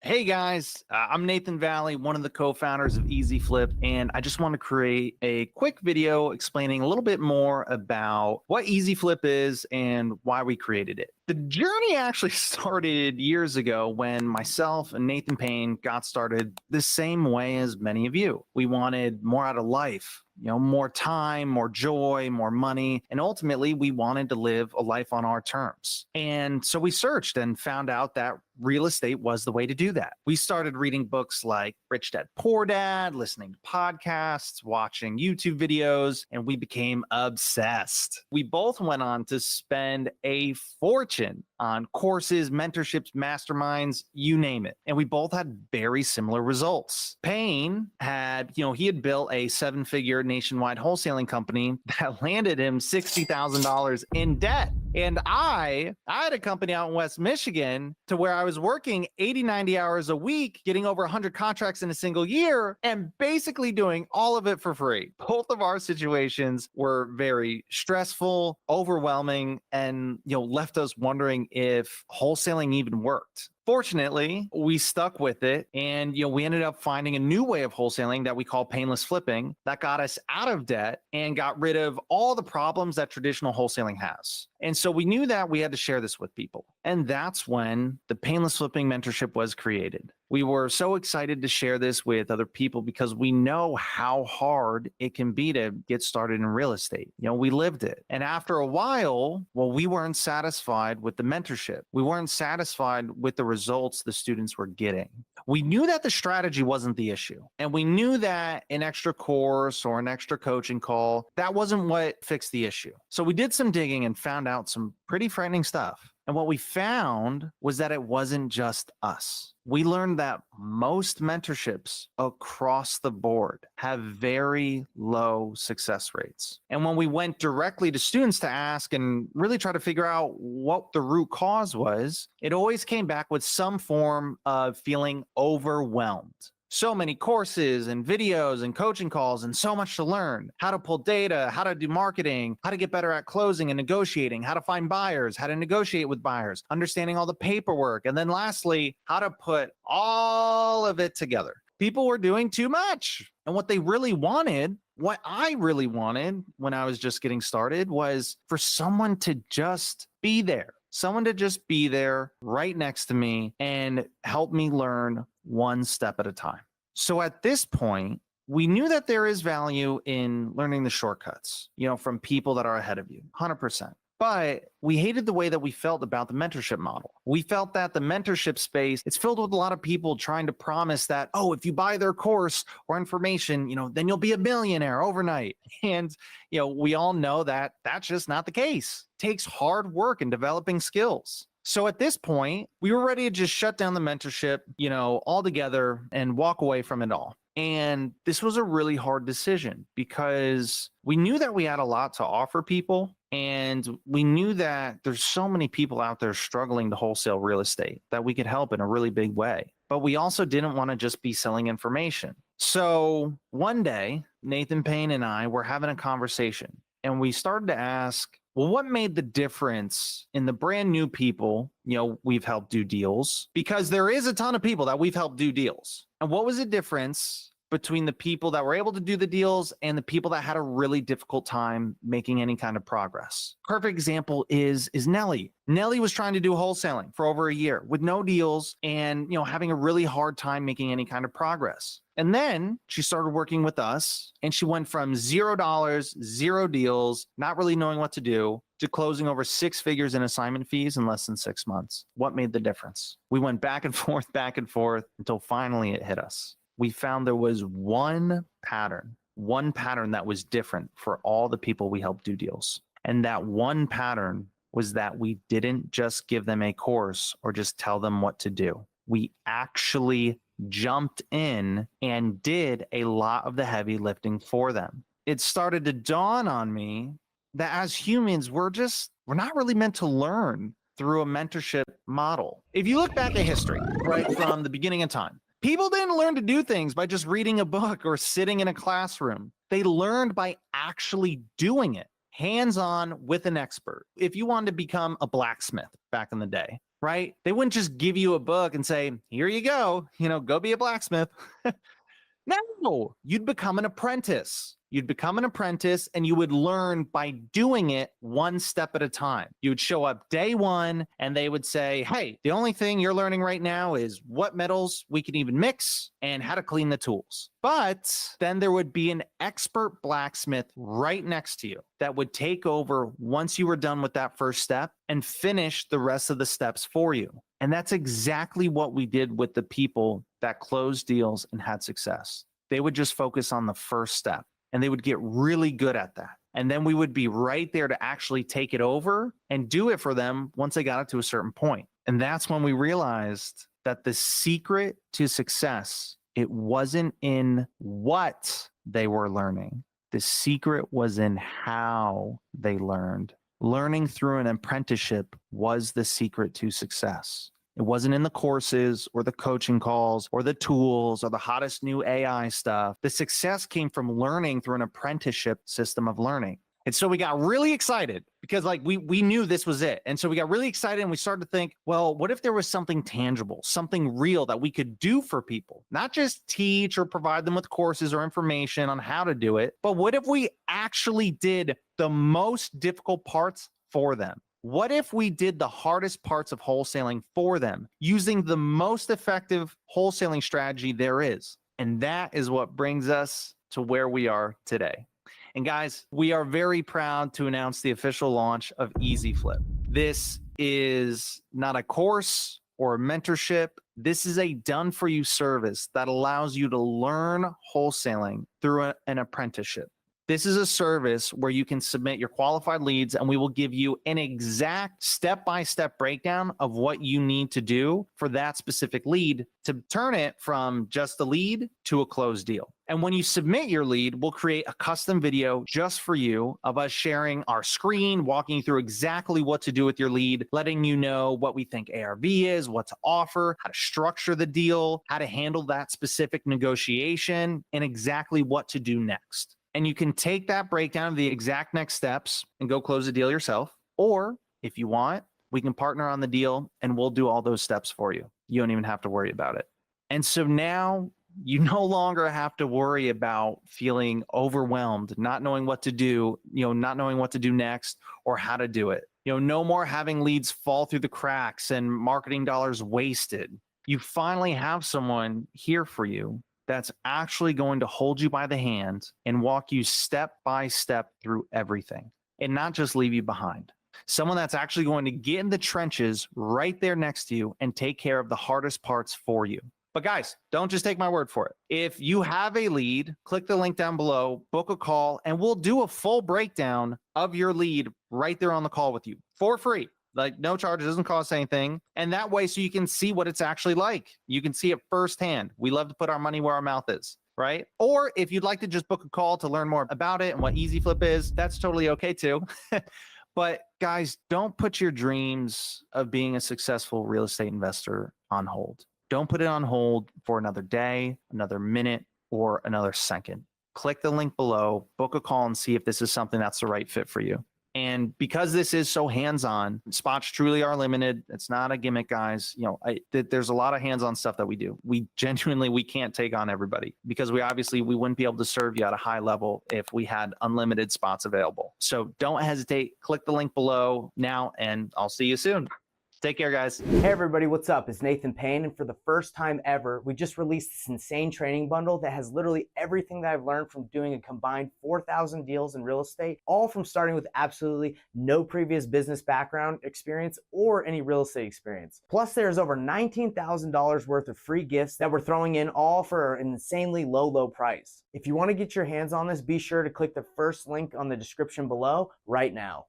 Hey guys, I'm Nathan Valley, one of the co-founders of EasyFlip, and I just want to create a quick video explaining a little bit more about what EasyFlip is and why we created it. The journey actually started years ago when myself and Nathan Payne got started the same way as many of you. We wanted more out of life, more time, more joy, more money. And ultimately, we wanted to live a life on our terms. And so we searched and found out that real estate was the way to do that. We started reading books like Rich Dad Poor Dad, listening to podcasts, watching YouTube videos, and we became obsessed. We both went on to spend a fortune on courses, mentorships, masterminds, you name it. And we both had very similar results. Payne had, he had built a 7-figure nationwide wholesaling company that landed him $60,000 in debt. And I had a company out in West Michigan to where I was working 80, 90 hours a week, getting over 100 contracts in a single year, and basically doing all of it for free. Both of our situations were very stressful, overwhelming, and left us wondering if wholesaling even worked. Fortunately, we stuck with it, and we ended up finding a new way of wholesaling that we call painless flipping that got us out of debt and got rid of all the problems that traditional wholesaling has. And so we knew that we had to share this with people. And that's when the Painless Flipping Mentorship was created. We were so excited to share this with other people because we know how hard it can be to get started in real estate. We lived it. And after a while, we weren't satisfied with the mentorship. We weren't satisfied with the results the students were getting. We knew that the strategy wasn't the issue. And we knew that an extra course or an extra coaching call, that wasn't what fixed the issue. So we did some digging and found out some pretty frightening stuff. And what we found was that it wasn't just us. We learned that most mentorships across the board have very low success rates. And when we went directly to students to ask and really try to figure out what the root cause was, it always came back with some form of feeling overwhelmed. So many courses and videos and coaching calls and so much to learn. How to pull data, how to do marketing, how to get better at closing and negotiating, how to find buyers, how to negotiate with buyers, understanding all the paperwork. And then lastly, how to put all of it together. People were doing too much. And what they really wanted, what I really wanted when I was just getting started, was for someone to just be there. Someone to just be there right next to me and help me learn one step at a time. So at this point, we knew that there is value in learning the shortcuts, from people that are ahead of you, 100%. But we hated the way that we felt about the mentorship model. We felt that the mentorship space, it's filled with a lot of people trying to promise that, if you buy their course or information, then you'll be a millionaire overnight. And, we all know that that's just not the case. It takes hard work in developing skills. So at this point, we were ready to just shut down the mentorship, altogether and walk away from it all. And this was a really hard decision because we knew that we had a lot to offer people. And we knew that there's so many people out there struggling to wholesale real estate that we could help in a really big way. But we also didn't want to just be selling information. So one day, Nathan Payne and I were having a conversation and we started to ask, what made the difference in the brand new people, we've helped do deals? Because there is a ton of people that we've helped do deals. And what was the difference between the people that were able to do the deals and the people that had a really difficult time making any kind of progress? Perfect example is Nellie. Nellie was trying to do wholesaling for over a year with no deals and, having a really hard time making any kind of progress. And then she started working with us and she went from $0, 0 deals, not really knowing what to do, to closing over 6 figures in assignment fees in less than 6 months. What made the difference? We went back and forth until finally it hit us. We found there was one pattern that was different for all the people we helped do deals. And that one pattern was that we didn't just give them a course or just tell them what to do. We actually jumped in and did a lot of the heavy lifting for them. It started to dawn on me that as humans, we're not really meant to learn through a mentorship model. If you look back at history, right from the beginning of time, people didn't learn to do things by just reading a book or sitting in a classroom. They learned by actually doing it, hands-on with an expert. If you wanted to become a blacksmith back in the day, right? They wouldn't just give you a book and say, here you go, go be a blacksmith. No, you'd become an apprentice. You'd become an apprentice and you would learn by doing it one step at a time. You would show up day one and they would say, hey, the only thing you're learning right now is what metals we can even mix and how to clean the tools. But then there would be an expert blacksmith right next to you that would take over once you were done with that first step and finish the rest of the steps for you. And that's exactly what we did with the people that closed deals and had success. They would just focus on the first step and they would get really good at that. And then we would be right there to actually take it over and do it for them once they got it to a certain point. And that's when we realized that the secret to success, it wasn't in what they were learning. The secret was in how they learned. Learning through an apprenticeship was the secret to success. It wasn't in the courses or the coaching calls or the tools or the hottest new AI stuff. The success came from learning through an apprenticeship system of learning. And so we got really excited because we knew this was it. And so we got really excited and we started to think, well, what if there was something tangible, something real that we could do for people? Not just teach or provide them with courses or information on how to do it, but what if we actually did the most difficult parts for them? What if we did the hardest parts of wholesaling for them using the most effective wholesaling strategy there is? And that is what brings us to where we are today. And guys, we are very proud to announce the official launch of EasyFlip. This is not a course or a mentorship. This is a done-for-you service that allows you to learn wholesaling through an apprenticeship. This is a service where you can submit your qualified leads and we will give you an exact step-by-step breakdown of what you need to do for that specific lead to turn it from just a lead to a closed deal. And when you submit your lead, we'll create a custom video just for you of us sharing our screen, walking you through exactly what to do with your lead, letting you know what we think ARV is, what to offer, how to structure the deal, how to handle that specific negotiation, and exactly what to do next. And you can take that breakdown of the exact next steps and go close the deal yourself. Or if you want, we can partner on the deal and we'll do all those steps for you. You don't even have to worry about it. And so now you no longer have to worry about feeling overwhelmed, not knowing what to do, not knowing what to do next or how to do it. No more having leads fall through the cracks and marketing dollars wasted. You finally have someone here for you that's actually going to hold you by the hand and walk you step by step through everything and not just leave you behind. Someone that's actually going to get in the trenches right there next to you and take care of the hardest parts for you. But guys, don't just take my word for it. If you have a lead, click the link down below, book a call, and we'll do a full breakdown of your lead right there on the call with you for free. No charge, it doesn't cost anything. And that way, so you can see what it's actually like. You can see it firsthand. We love to put our money where our mouth is, right? Or if you'd like to just book a call to learn more about it and what EasyFlip is, that's totally okay too. But guys, don't put your dreams of being a successful real estate investor on hold. Don't put it on hold for another day, another minute, or another second. Click the link below, book a call and see if this is something that's the right fit for you. And because this is so hands-on, spots truly are limited. It's not a gimmick, guys. There's a lot of hands-on stuff that we do. We can't take on everybody because we wouldn't be able to serve you at a high level if we had unlimited spots available. So don't hesitate. Click the link below now, and I'll see you soon. Take care, guys. Hey everybody, what's up? It's Nathan Payne, and for the first time ever, we just released this insane training bundle that has literally everything that I've learned from doing a combined 4,000 deals in real estate, all from starting with absolutely no previous business background experience or any real estate experience. Plus, there's over $19,000 worth of free gifts that we're throwing in, all for an insanely low price. If you want to get your hands on this, be sure to click the first link on the description below right now.